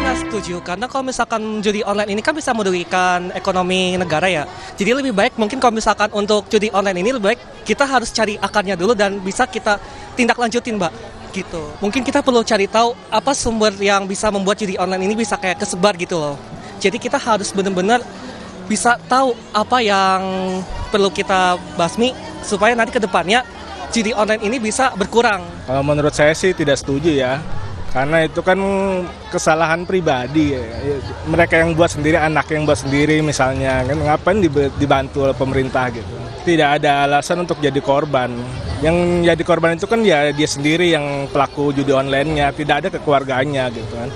nggak setuju, karena kalau misalkan judi online ini kan bisa merugikan ekonomi negara ya. Jadi lebih baik mungkin kalau misalkan untuk judi online ini lebih baik kita harus cari akarnya dulu dan bisa kita tindak lanjutin, Mbak. Gitu. Mungkin kita perlu cari tahu apa sumber yang bisa membuat judi online ini bisa kayak kesebar gitu loh. Jadi kita harus benar-benar bisa tahu apa yang perlu kita basmi supaya nanti ke depannya judi online ini bisa berkurang. Kalau menurut saya sih tidak setuju ya, karena itu kan kesalahan pribadi ya. Mereka yang buat sendiri, anak yang buat sendiri misalnya, kan ngapain dibantu oleh pemerintah gitu. Tidak ada alasan untuk jadi korban. Yang jadi korban itu kan ya dia sendiri yang pelaku judi online-nya, tidak ada kekeluarganya gitu kan.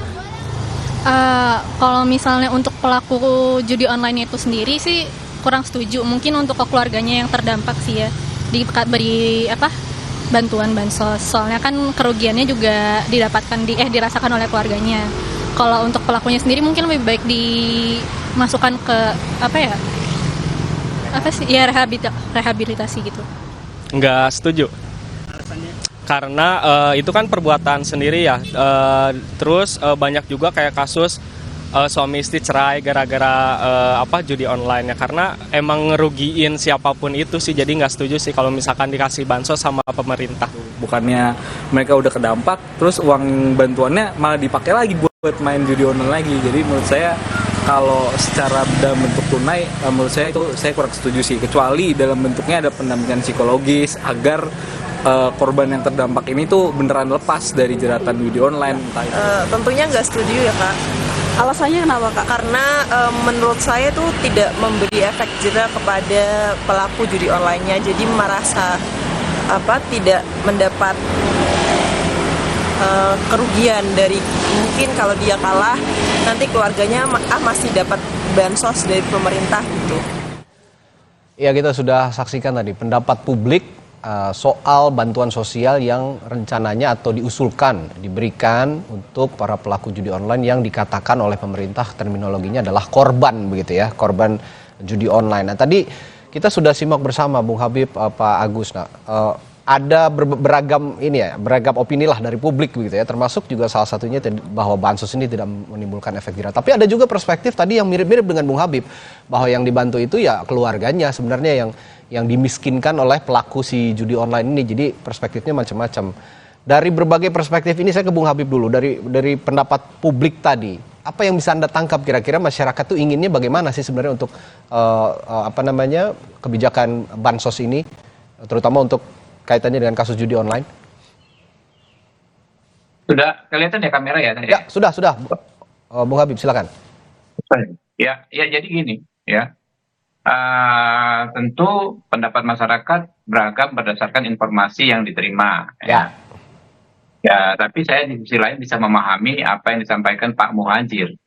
Kalau misalnya untuk pelaku judi online itu sendiri sih kurang setuju. Mungkin untuk keluarganya yang terdampak sih ya diberi bantuan bansos. Soalnya kan kerugiannya juga dirasakan oleh keluarganya. Kalau untuk pelakunya sendiri mungkin lebih baik dimasukkan ke rehabilitasi gitu. Nggak setuju. Karena itu kan perbuatan sendiri ya. Terus banyak juga kayak kasus suami istri cerai gara-gara judi online ya, karena emang ngerugiin siapapun itu sih. Jadi nggak setuju sih kalau misalkan dikasih bansos sama pemerintah. Bukannya mereka udah kedampak, terus uang bantuannya malah dipakai lagi buat main judi online lagi. Jadi menurut saya kalau secara dalam bentuk tunai, menurut saya itu saya kurang setuju sih. Kecuali dalam bentuknya ada pendampingan psikologis agar korban yang terdampak ini tuh beneran lepas dari jeratan judi online. Tentunya nggak setuju ya Kak. Alasannya kenapa Kak? Karena menurut saya tuh tidak memberi efek jera kepada pelaku judi online-nya. Jadi merasa tidak mendapat kerugian dari, mungkin kalau dia kalah nanti keluarganya masih dapat bansos dari pemerintah gitu. Ya, kita sudah saksikan tadi pendapat publik soal bantuan sosial yang rencananya atau diusulkan diberikan untuk para pelaku judi online yang dikatakan oleh pemerintah terminologinya adalah korban begitu ya, korban judi online. Nah, tadi kita sudah simak bersama Bung Habib, Pak Agus. Nah, ada beragam opini lah dari publik begitu ya, termasuk juga salah satunya bahwa bansos ini tidak menimbulkan efek jerah. Tapi ada juga perspektif tadi yang mirip-mirip dengan Bung Habib, bahwa yang dibantu itu ya keluarganya sebenarnya yang dimiskinkan oleh pelaku si judi online ini. Jadi perspektifnya macam-macam. Dari berbagai perspektif ini saya ke Bung Habib dulu, dari pendapat publik tadi. Apa yang bisa Anda tangkap kira-kira masyarakat tuh inginnya bagaimana sih sebenarnya untuk kebijakan bansos ini, terutama untuk kaitannya dengan kasus judi online? Sudah kelihatan ya kamera ya? Ya, sudah. Bung Habib, silakan. Ya, jadi gini ya. Tentu pendapat masyarakat beragam berdasarkan informasi yang diterima. Ya. Ya, tapi saya di sisi lain bisa memahami apa yang disampaikan Pak Muhadjir.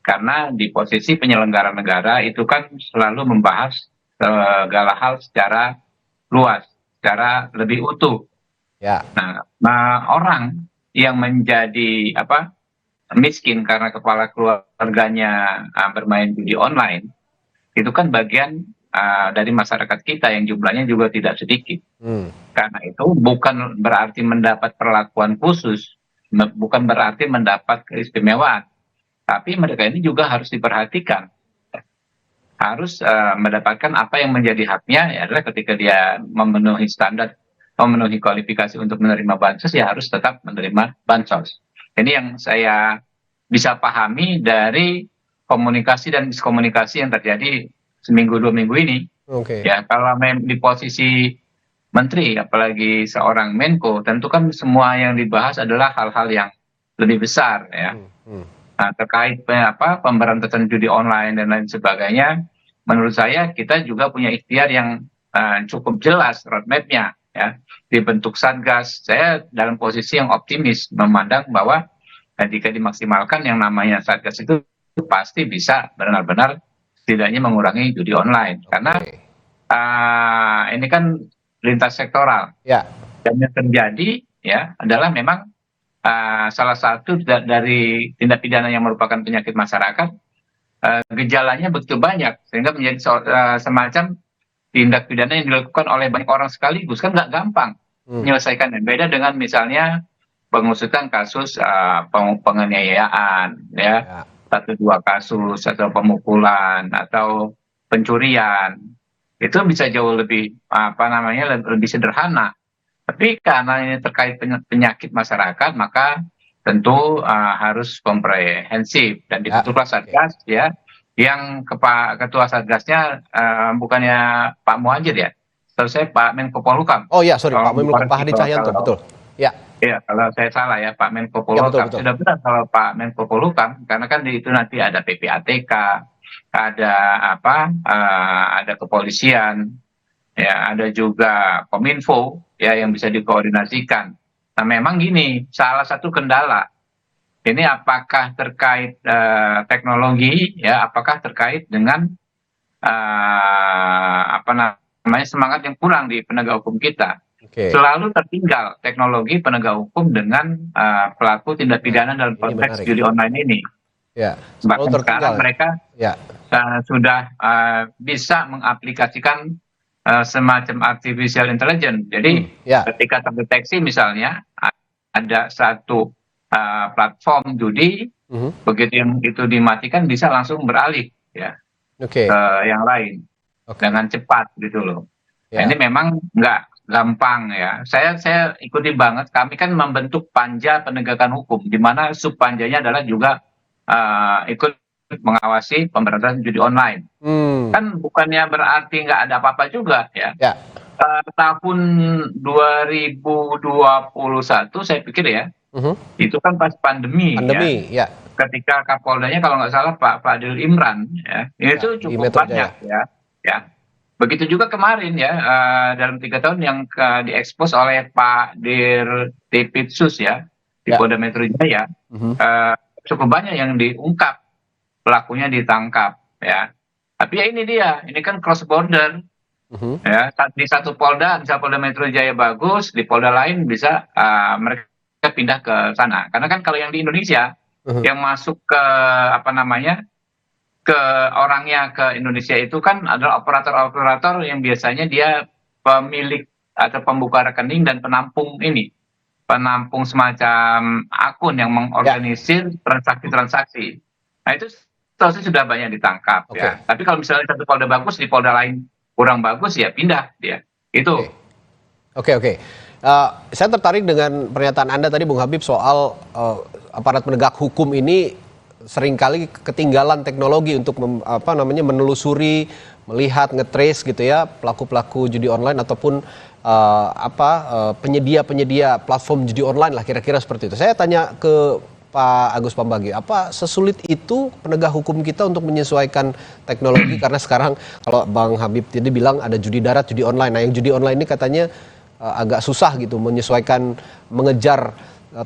Karena di posisi penyelenggara negara itu kan selalu membahas segala hal secara luas, secara lebih utuh. Ya. Nah, orang yang menjadi miskin karena kepala keluarganya bermain judi online, itu kan bagian dari masyarakat kita yang jumlahnya juga tidak sedikit. Karena itu bukan berarti mendapat perlakuan khusus, bukan berarti mendapat keistimewaan, tapi mereka ini juga harus diperhatikan. Harus mendapatkan apa yang menjadi haknya, ya adalah ketika dia memenuhi standar, memenuhi kualifikasi untuk menerima bansos, ya harus tetap menerima bansos. Ini yang saya bisa pahami dari komunikasi dan miskomunikasi yang terjadi seminggu 2 minggu ini. Ya, kalau di posisi menteri, apalagi seorang Menko, tentu kan semua yang dibahas adalah hal-hal yang lebih besar ya. Nah, terkait pemberantasan judi online dan lain sebagainya, menurut saya kita juga punya ikhtiar yang cukup jelas roadmap-nya ya. Dibentuk Satgas, saya dalam posisi yang optimis memandang bahwa jika dimaksimalkan yang namanya Satgas itu pasti bisa benar-benar setidaknya mengurangi judi online. Karena ini kan lintas sektoral. Ya. Dan yang terjadi ya adalah memang salah satu dari tindak pidana yang merupakan penyakit masyarakat, gejalanya begitu banyak sehingga menjadi semacam tindak pidana yang dilakukan oleh banyak orang sekaligus, kan nggak gampang menyelesaikannya. Beda dengan misalnya pengusutan kasus penganiayaan, ya, Ya. 1-2 kasus atau pemukulan atau pencurian, itu bisa jauh lebih lebih sederhana. Tapi karena ini terkait penyakit masyarakat, maka tentu harus komprehensif dan Ya, dibentuklah oke. satgas, ya, yang ketua satgasnya bukannya Pak Muhajir, ya, setahu saya Pak Menko Polhukam. Oh ya, sorry, Pak Tolong Menko, Pak Hadi dikoreksi Cahyanto, betul. Ya, ya, kalau saya salah ya, Pak Menko ya betul Polhukam. betul. Sudah benar kalau Pak Menko Polhukam, karena kan di itu nanti ada PPATK, ada ada kepolisian, ya, ada juga Kominfo, ya, yang bisa dikoordinasikan. Nah, memang gini, salah satu kendala ini apakah terkait teknologi, ya, apakah terkait dengan semangat yang kurang di penegak hukum kita. Oke. Selalu tertinggal teknologi penegak hukum dengan pelaku tindak pidana dalam Ini konteks menarik. judi online ini. Ya, selalu Bahkan tertinggal. sekarang mereka Ya, sudah bisa mengaplikasikan semacam artificial intelligence. Jadi ya. ketika terdeteksi misalnya ada satu platform judi, Mhm. begitu yang itu dimatikan bisa langsung beralih, ya, Oke. ke yang lain Oke. dengan cepat gitu loh. Nah, Ya. ini memang nggak gampang, ya. Saya ikuti banget. Kami kan membentuk panja penegakan hukum, di mana subpanjanya adalah juga ikut mengawasi pemberantasan judi online. Kan bukannya berarti nggak ada apa-apa juga, ya. Ya. Tahun 2021 saya pikir, ya, Mhm. itu kan pas pandemi, ya. Pandemi, ya. Ketika Kapoldanya kalau nggak salah Pak Fadil Imran, ya, itu di cukup Metro banyak, ya. Begitu juga kemarin, ya, dalam 3 tahun yang diekspos oleh Pak Dirtipitsus, ya, di Ya. Polda Metro Jaya, Mhm. cukup banyak yang diungkap, pelakunya ditangkap, ya. Tapi ya ini dia, ini kan cross border, Mhm. ya. Di satu Polda, misal Polda Metro Jaya bagus, di Polda lain bisa mereka pindah ke sana. Karena kan kalau yang di Indonesia, Mhm. yang masuk ke ke orangnya ke Indonesia itu kan adalah operator-operator yang biasanya dia pemilik atau pembuka rekening dan penampung semacam akun yang mengorganisir transaksi-transaksi. Nah, itu setahu saya sudah banyak ditangkap, Oke. ya. Tapi kalau misalnya satu Polda bagus, di Polda lain kurang bagus, ya pindah dia. Itu. Oke. Oke. Saya tertarik dengan pernyataan Anda tadi, Bung Habib, soal aparat penegak hukum ini seringkali ketinggalan teknologi untuk menelusuri, melihat, ngetrace gitu ya pelaku-pelaku judi online ataupun penyedia-penyedia platform judi online lah, kira-kira seperti itu. Saya tanya ke Pak Agus Pambagio, apa sesulit itu penegak hukum kita untuk menyesuaikan teknologi? Karena sekarang kalau Bang Habib tadi bilang ada judi darat, judi online. Nah, yang judi online ini katanya agak susah gitu menyesuaikan, mengejar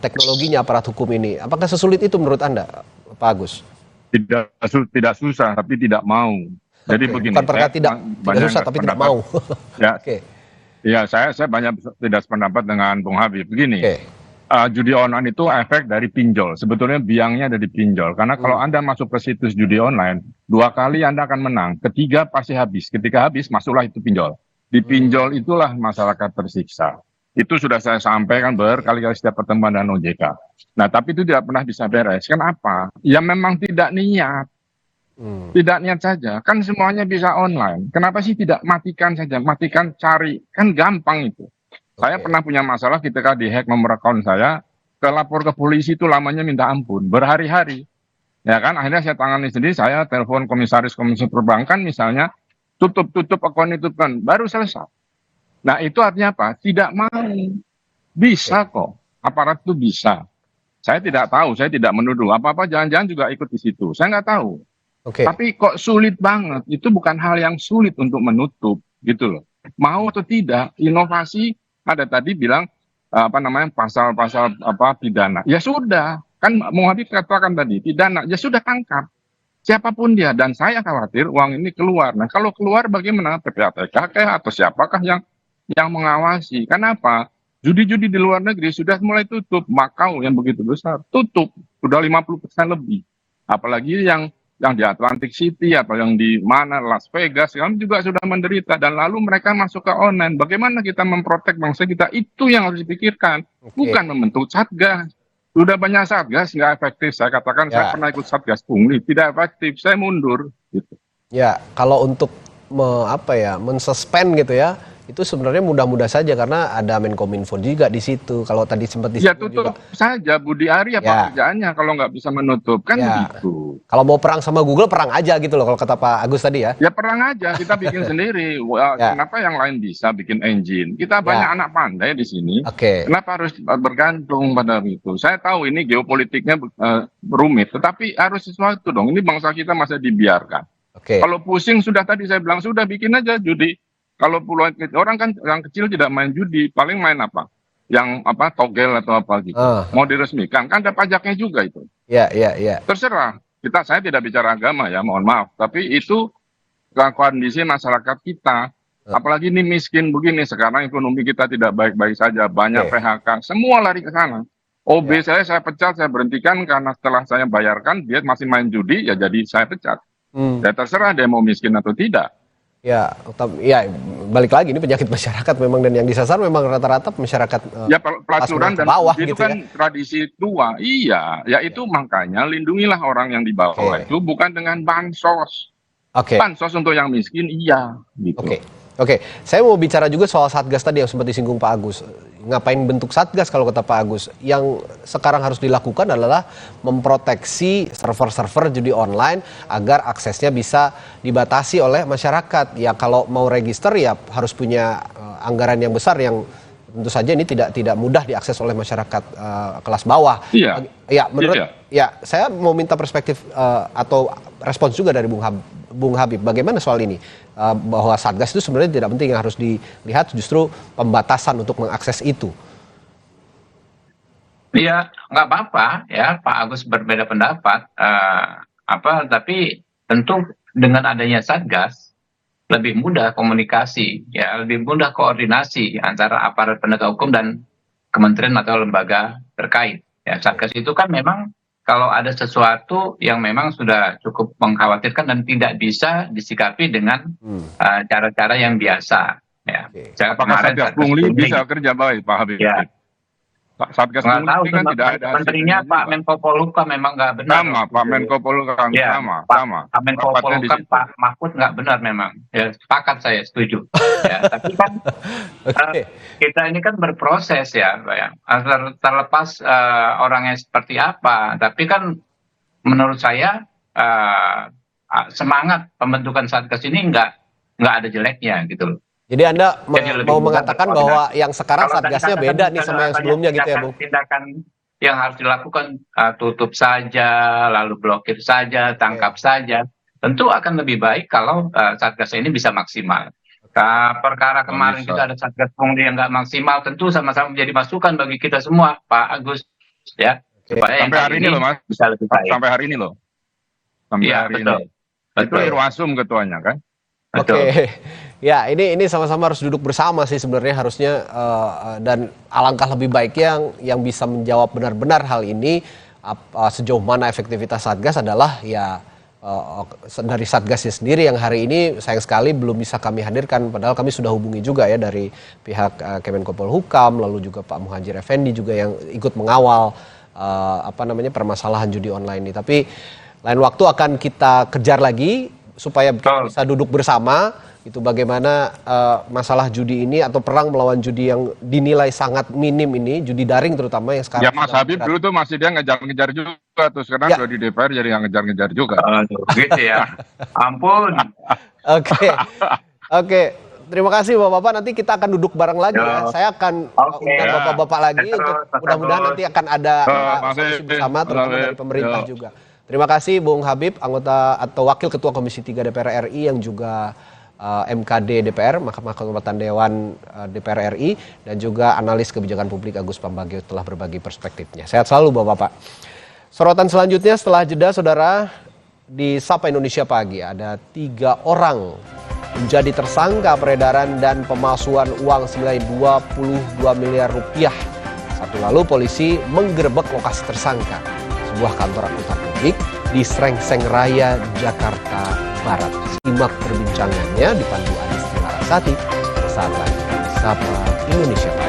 teknologinya aparat hukum ini. Apakah sesulit itu menurut Anda, Pak Agus? Tidak susah, tapi tidak mau. Jadi Oke, begini. bukan perkara tidak banyak susah tapi tidak pendapat. mau. Ya, Oke. ya saya banyak tidak sependapat dengan Bung Habib. Begini. Oke. Judi online itu efek dari pinjol. Sebetulnya biangnya ada di pinjol. Karena kalau Anda masuk ke situs judi online, 2 kali Anda akan menang. Ketiga pasti habis. Ketika habis, masuklah itu pinjol. Di pinjol itulah masyarakat tersiksa. Itu sudah saya sampaikan berkali-kali setiap pertemuan dengan OJK. Nah, tapi itu tidak pernah bisa beres. Kenapa? Ya memang tidak niat. Tidak niat saja. Kan semuanya bisa online. Kenapa sih tidak matikan saja? Matikan, cari. Kan gampang itu. Saya pernah punya masalah ketika di-hack nomor akun saya, lapor ke polisi itu lamanya minta ampun, berhari-hari. Ya kan, akhirnya saya tangani sendiri, saya telepon komisaris komisi perbankan misalnya, tutup akun itu kan, baru selesai. Nah, itu artinya apa? Tidak mau. Bisa kok, aparat itu bisa. Saya tidak tahu, saya tidak menuduh. Apa-apa jangan-jangan juga ikut di situ. Saya nggak tahu. Oke. Tapi kok sulit banget, itu bukan hal yang sulit untuk menutup, gitu loh. Mau atau tidak, inovasi, ada tadi bilang pasal-pasal pidana. Ya sudah, kan Bung Habib katakan tadi pidana, ya sudah tangkap siapapun dia. Dan saya khawatir uang ini keluar. Nah, kalau keluar bagaimana? PPATK atau siapakah yang mengawasi? Kenapa? Judi-judi di luar negeri sudah mulai tutup. Macau yang begitu besar tutup, sudah 50% lebih. Apalagi yang yang di Atlantic City atau yang di mana Las Vegas, kami juga sudah menderita dan lalu mereka masuk ke online. Bagaimana kita memprotek bangsa kita, itu yang harus dipikirkan, bukan membentuk satgas. Sudah banyak satgas nggak efektif. Saya katakan saya pernah ikut satgas pungli, tidak efektif, saya mundur. Gitu. Ya, kalau untuk mensuspend gitu ya, itu sebenarnya mudah-mudah saja karena ada Menkominfo juga di situ. Kalau tadi sempat disebut Ya tutup juga. saja, Budi Ari apa kerjaannya kalau nggak bisa menutup, kan begitu. Kalau mau perang sama Google, perang aja gitu loh kalau kata Pak Agus tadi ya. Ya perang aja, kita bikin sendiri. Kenapa yang lain bisa bikin engine? Kita banyak anak pandai di sini. Kenapa harus bergantung pada itu? Saya tahu ini geopolitiknya rumit, tetapi harus sesuatu dong. Ini bangsa kita masih dibiarkan. Kalau pusing sudah tadi saya bilang, sudah bikin aja judi. Kalau puluhan orang kan yang kecil tidak main judi, paling main apa? Yang togel atau apa gitu. Mau diresmikan, kan ada pajaknya juga itu. Iya. Terserah. Saya tidak bicara agama ya, mohon maaf. Tapi itu kondisi masyarakat kita. Apalagi ini miskin begini, sekarang ekonomi kita tidak baik-baik saja, banyak PHK, semua lari ke sana. OB saya pecat, saya berhentikan karena setelah saya bayarkan, dia masih main judi, ya jadi saya pecat. Ya terserah dia mau miskin atau tidak. Ya, balik lagi ini penyakit masyarakat memang, dan yang disasar memang rata-rata masyarakat pelacuran dan bawah itu gitu kan tradisi tua. Iya, ya itu makanya lindungilah orang yang di bawah itu bukan dengan bansos. Bansos untuk yang miskin, iya gitu. Oke, saya mau bicara juga soal Satgas tadi yang sempat disinggung Pak Agus. Ngapain bentuk Satgas kalau kata Pak Agus? Yang sekarang harus dilakukan adalah memproteksi server-server judi online agar aksesnya bisa dibatasi oleh masyarakat. Ya kalau mau register ya harus punya anggaran yang besar yang tentu saja ini tidak mudah diakses oleh masyarakat kelas bawah. Iya. Ya, saya mau minta perspektif atau respons juga dari Bung Habib. Bagaimana soal ini? Bahwa Satgas itu sebenarnya tidak penting, yang harus dilihat justru pembatasan untuk mengakses itu. Iya, nggak apa-apa ya, Pak Agus berbeda pendapat. Tapi tentu dengan adanya Satgas lebih mudah komunikasi, ya lebih mudah koordinasi antara aparat penegak hukum dan kementerian atau lembaga terkait. Ya, Satgas itu kan memang kalau ada sesuatu yang memang sudah cukup mengkhawatirkan dan tidak bisa disikapi dengan cara-cara yang biasa. Ya. Apakah Satgas Pungli bisa kerja baik, Pak Habib? Ya. Satgas Nggak tahu, Pungli kan tidak ada. Menterinya Pak Menko Polhukam memang nggak benar. Sama, Pak Menko Polhukam sama. Pak Menko Polhukam Pak Mahfud nggak benar memang. Ya, sepakat saya, setuju. Ya, tapi kan kita ini kan berproses ya, Pak ya. Terlepas orangnya seperti apa, tapi kan menurut saya semangat pembentukan Satgas ini nggak ada jeleknya gitu loh. Jadi Anda mau mengatakan bahwa yang sekarang Satgasnya beda nih sama yang sebelumnya gitu ya, Bung? Tindakan yang harus dilakukan tutup saja, lalu blokir saja, tangkap saja, tentu akan lebih baik kalau Satgas ini bisa maksimal. Perkara kemarin kita ada Satgas Pungli yang nggak maksimal, tentu sama-sama menjadi masukan bagi kita semua, Pak Agus, ya. Supaya sampai hari ini loh, Mas. Bisa lebih baik. Sampai hari ini loh. Iya, betul. Itu Irwasum ketuanya kan? Oke. Ya, ini sama-sama harus duduk bersama sih sebenarnya harusnya, dan alangkah lebih baiknya yang bisa menjawab benar-benar hal ini sejauh mana efektivitas Satgas adalah ya dari Satgasnya sendiri yang hari ini sayang sekali belum bisa kami hadirkan, padahal kami sudah hubungi juga ya dari pihak Kemenko Polhukam, lalu juga Pak Muhadjir Effendi juga yang ikut mengawal permasalahan judi online ini. Tapi lain waktu akan kita kejar lagi supaya kita bisa duduk bersama itu bagaimana masalah judi ini atau perang melawan judi yang dinilai sangat minim ini, judi daring terutama yang sekarang. Ya Mas Habib dulu tuh masih dia ngejar-ngejar juga, terus sekarang udah di DPR jadi yang ngejar-ngejar juga. Gitu ya. Ampun. Oke. Terima kasih Bapak-Bapak, nanti kita akan duduk bareng lagi ya. Saya akan undang Bapak-Bapak lagi untuk mudah-mudahan nanti akan ada solusi bersama terutama dari pemerintah juga. Terima kasih Bung Habib, anggota atau Wakil Ketua Komisi 3 DPR RI yang juga MKD DPR, Mahkamah Kehormatan Dewan DPR RI, dan juga analis kebijakan publik Agus Pambagio telah berbagi perspektifnya. Sehat selalu Bapak-Bapak. Sorotan selanjutnya setelah jeda, Saudara, di Sapa Indonesia Pagi ada 3 orang menjadi tersangka peredaran dan pemalsuan uang senilai 22 miliar rupiah. Sabtu lalu polisi menggerebek lokasi tersangka, sebuah kantor akuntan publik di Srengseng Raya, Jakarta Barat. Simak perbincangannya dipandu Adisti Larasati saat lagi Sapa Indonesia.